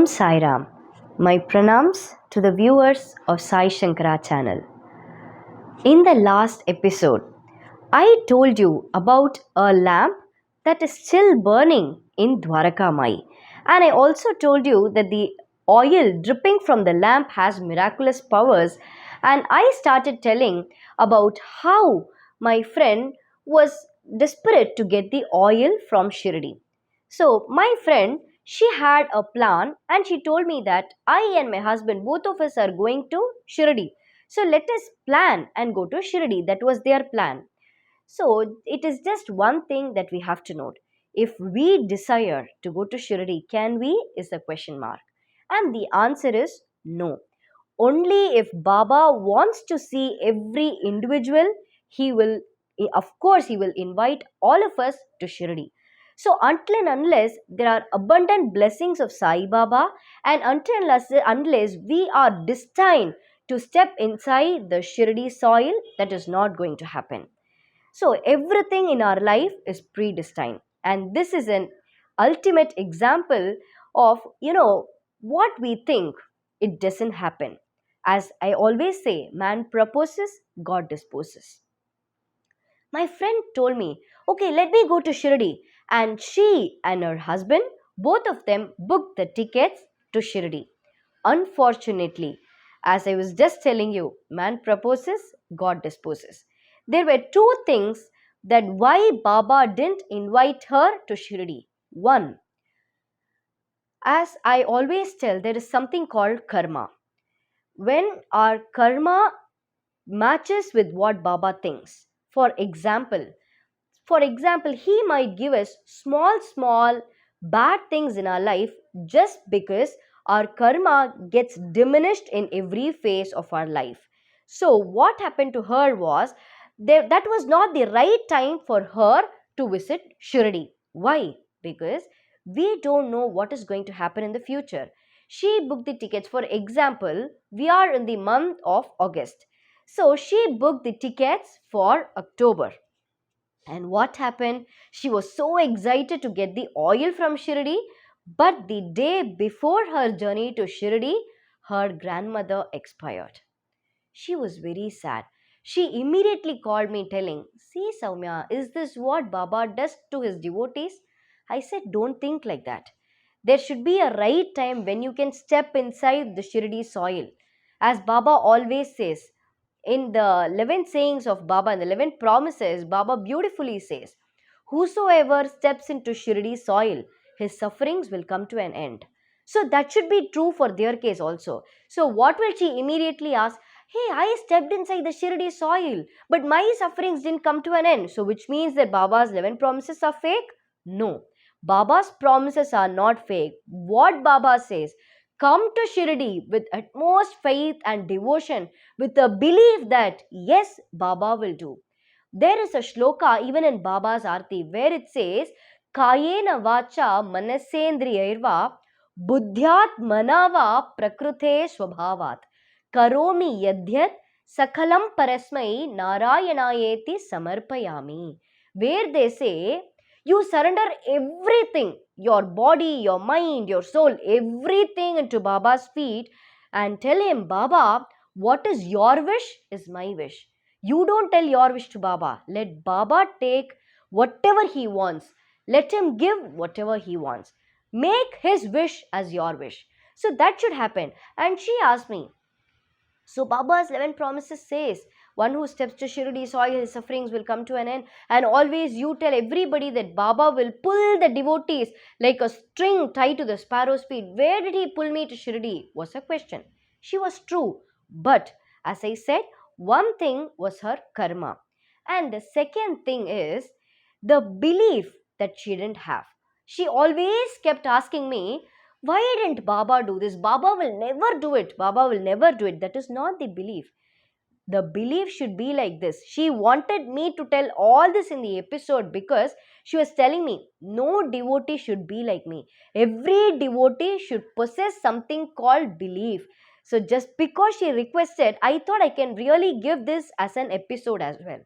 Sai Ram. My pranams to the viewers of Sai Shankara channel. In the last episode, I told you about a lamp that is still burning in Dwarakamai. And I also told you that the oil dripping from the lamp has miraculous powers. And I started telling about how my friend was desperate to get the oil from Shirdi. So, my friend, she had a plan and she told me that I and my husband, both of us are going to Shirdi. So, let us plan and go to Shirdi. That was their plan. So, it is just one thing that we have to note. If we desire to go to Shirdi, can we? Is the question mark. And the answer is no. Only if Baba wants to see every individual, he will, of course, he will invite all of us to Shirdi. So, until and unless there are abundant blessings of Sai Baba, and unless we are destined to step inside the Shirdi soil, that is not going to happen. So, everything in our life is predestined, and this is an ultimate example of what we think it doesn't happen. As I always say, man proposes, God disposes. My friend told me, okay, let me go to Shirdi. And she and her husband, both of them booked the tickets to Shirdi. Unfortunately, as I was just telling you, man proposes, God disposes. There were two things that why Baba didn't invite her to Shirdi. One, as I always tell, there is something called karma. When our karma matches with what Baba thinks. For example, he might give us small bad things in our life just because our karma gets diminished in every phase of our life. So, what happened to her was that was not the right time for her to visit Shirdi. Why? Because we don't know what is going to happen in the future. She booked the tickets. For example, we are in the month of August. So, she booked the tickets for October. And what happened? She was so excited to get the oil from Shirdi, but the day before her journey to Shirdi, her grandmother expired. She was very sad. She immediately called me telling, see Soumya, is this what Baba does to his devotees? I said, don't think like that. There should be a right time when you can step inside the Shirdi soil. As Baba always says, in the 11 sayings of Baba and the 11 promises, Baba beautifully says, whosoever steps into Shirdi soil, his sufferings will come to an end. So that should be true for their case also. So what will she immediately ask? Hey, I stepped inside the Shirdi soil, but my sufferings didn't come to an end. So which means that Baba's 11 promises are fake? No. Baba's promises are not fake. What Baba says, come to Shirdi with utmost faith and devotion, with a belief that yes, Baba will do. There is a shloka even in Baba's Aarti where it says, Kayena vacha manasendriyairva buddhyat manava prakrute swabhavat karomi yadhyat sakhalam parasmai narayanayeti samarpayami. Where they say, you surrender everything, your body, your mind, your soul, everything into Baba's feet and tell him, Baba, what is your wish is my wish. You don't tell your wish to Baba. Let Baba take whatever he wants. Let him give whatever he wants. Make his wish as your wish. So that should happen. And she asked me, so Baba's 11 promises says, one who steps to Shirdi soil, his sufferings will come to an end. And always you tell everybody that Baba will pull the devotees like a string tied to the sparrow's feet. Where did he pull me to Shirdi? Was a question. She was true. But as I said, one thing was her karma. And the second thing is the belief that she didn't have. She always kept asking me, why didn't Baba do this? Baba will never do it. Baba will never do it. That is not the belief. The belief should be like this. She wanted me to tell all this in the episode because she was telling me no devotee should be like me. Every devotee should possess something called belief. So just because she requested, I thought I can really give this as an episode as well.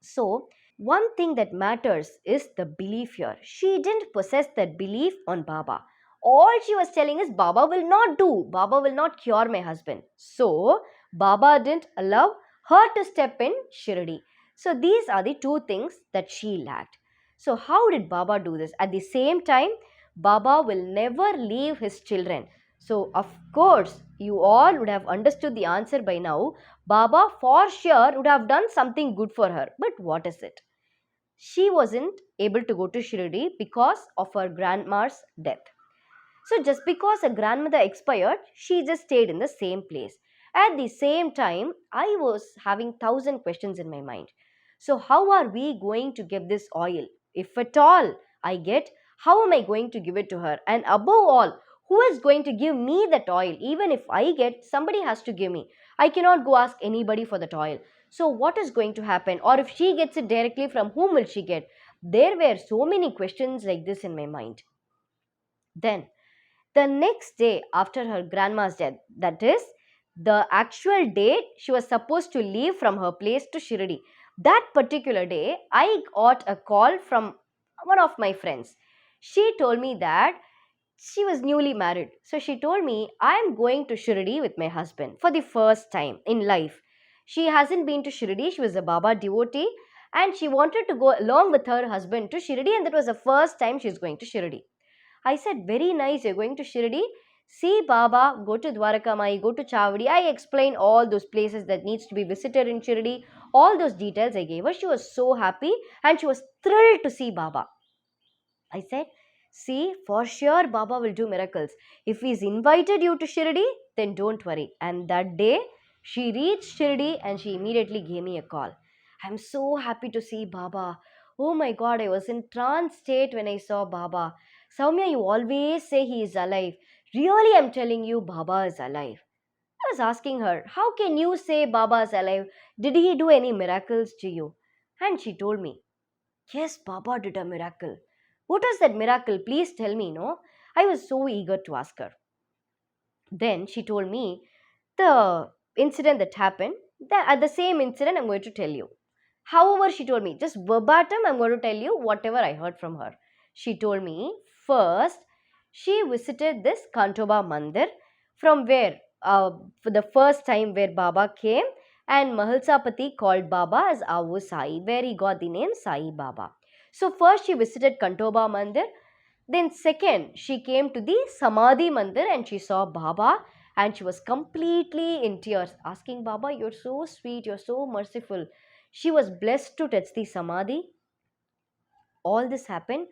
So one thing that matters is the belief here. She didn't possess that belief on Baba. All she was telling is, Baba will not do, Baba will not cure my husband. So, Baba didn't allow her to step in Shirdi. So, these are the two things that she lacked. So, how did Baba do this? At the same time, Baba will never leave his children. So, of course, you all would have understood the answer by now. Baba for sure would have done something good for her. But what is it? She wasn't able to go to Shirdi because of her grandma's death. So, just because her grandmother expired, she just stayed in the same place. At the same time, I was having thousand questions in my mind. So, how are we going to get this oil? If at all I get, how am I going to give it to her? And above all, who is going to give me that oil? Even if I get, somebody has to give me. I cannot go ask anybody for that oil. So, what is going to happen? Or if she gets it directly, from whom will she get? There were so many questions like this in my mind. Then, the next day after her grandma's death, that is, the actual date she was supposed to leave from her place to Shirdi, that particular day, I got a call from one of my friends. She told me that she was newly married. So she told me, I'm going to Shirdi with my husband for the first time in life. She hasn't been to Shirdi, she was a Baba devotee, and she wanted to go along with her husband to Shirdi, and that was the first time she's going to Shirdi. I said, very nice, you're going to Shirdi. See Baba, go to Dwarakamai, go to Chavadi. I explained all those places that needs to be visited in Shirdi. All those details I gave her. She was so happy and she was thrilled to see Baba. I said, see, for sure Baba will do miracles. If he's invited you to Shirdi, then don't worry. And that day, she reached Shirdi and she immediately gave me a call. I'm so happy to see Baba. Oh my God, I was in trance state when I saw Baba. Soumya, you always say he is alive. Really, I'm telling you, Baba is alive. I was asking her, how can you say Baba is alive? Did he do any miracles to you? And she told me, yes, Baba did a miracle. What was that miracle? Please tell me, no? I was so eager to ask her. Then she told me the incident that happened. At the same incident, I'm going to tell you. However, she told me, just verbatim, I'm going to tell you whatever I heard from her. She told me, first, she visited this Kantoba Mandir, from where, for the first time where Baba came, and Mahalsapati called Baba as Avu Sai, where he got the name Sai Baba. So, first she visited Kantoba Mandir, then, second, she came to the Samadhi Mandir and she saw Baba, and she was completely in tears, asking Baba, you're so sweet, you're so merciful. She was blessed to touch the Samadhi. All this happened.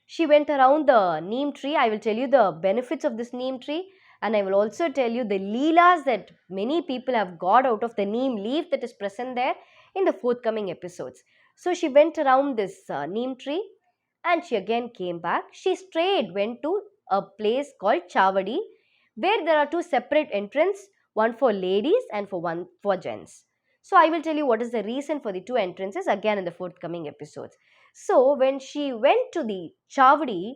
She went around the neem tree. I will tell you the benefits of this neem tree, and I will also tell you the leelas that many people have got out of the neem leaf that is present there in the forthcoming episodes. So she went around this neem tree and she again came back. She straight went to a place called Chavadi, where there are two separate entrances, one for ladies and for one for gents. So I will tell you what is the reason for the two entrances again in the forthcoming episodes. So when she went to the Chavadi,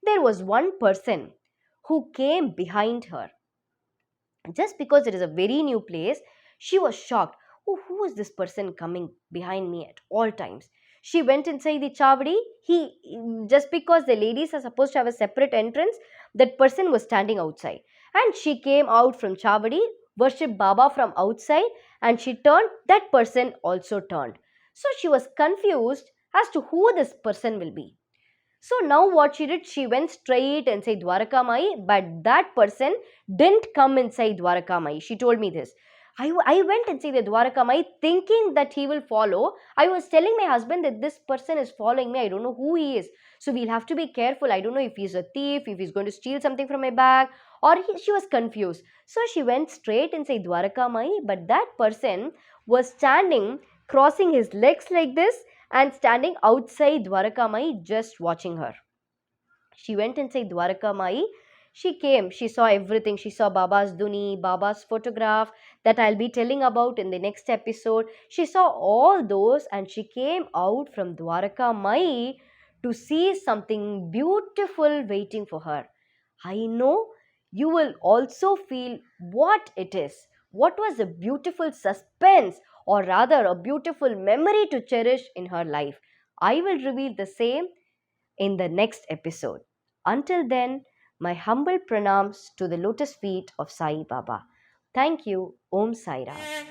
there was one person who came behind her. Just because it is a very new place, she was shocked. Oh, who is this person coming behind me at all times? She went inside the Chavadi. Just because the ladies are supposed to have a separate entrance, that person was standing outside. And she came out from Chavadi, worshipped Baba from outside, and she turned, that person also turned. So she was confused as to who this person will be. So now what she did, she went straight inside Dwarakamai, but that person didn't come inside Dwarakamai. She told me this. I went inside the Dwarakamai thinking that he will follow. I was telling my husband that this person is following me. I don't know who he is. So we'll have to be careful. I don't know if he's a thief, if he's going to steal something from my bag, or she was confused. So she went straight inside Dwarakamai, but that person was standing, crossing his legs like this, and standing outside Dwarakamai just watching her. She went inside Dwarakamai. She came, she saw everything. She saw Baba's Duni, Baba's photograph that I'll be telling about in the next episode. She saw all those and she came out from Dwarakamai to see something beautiful waiting for her. I know you will also feel what it is. What was a beautiful suspense, or rather, a beautiful memory to cherish in her life? I will reveal the same in the next episode. Until then, My humble pranams to the lotus feet of Sai Baba. Thank you. Om Sai Ram.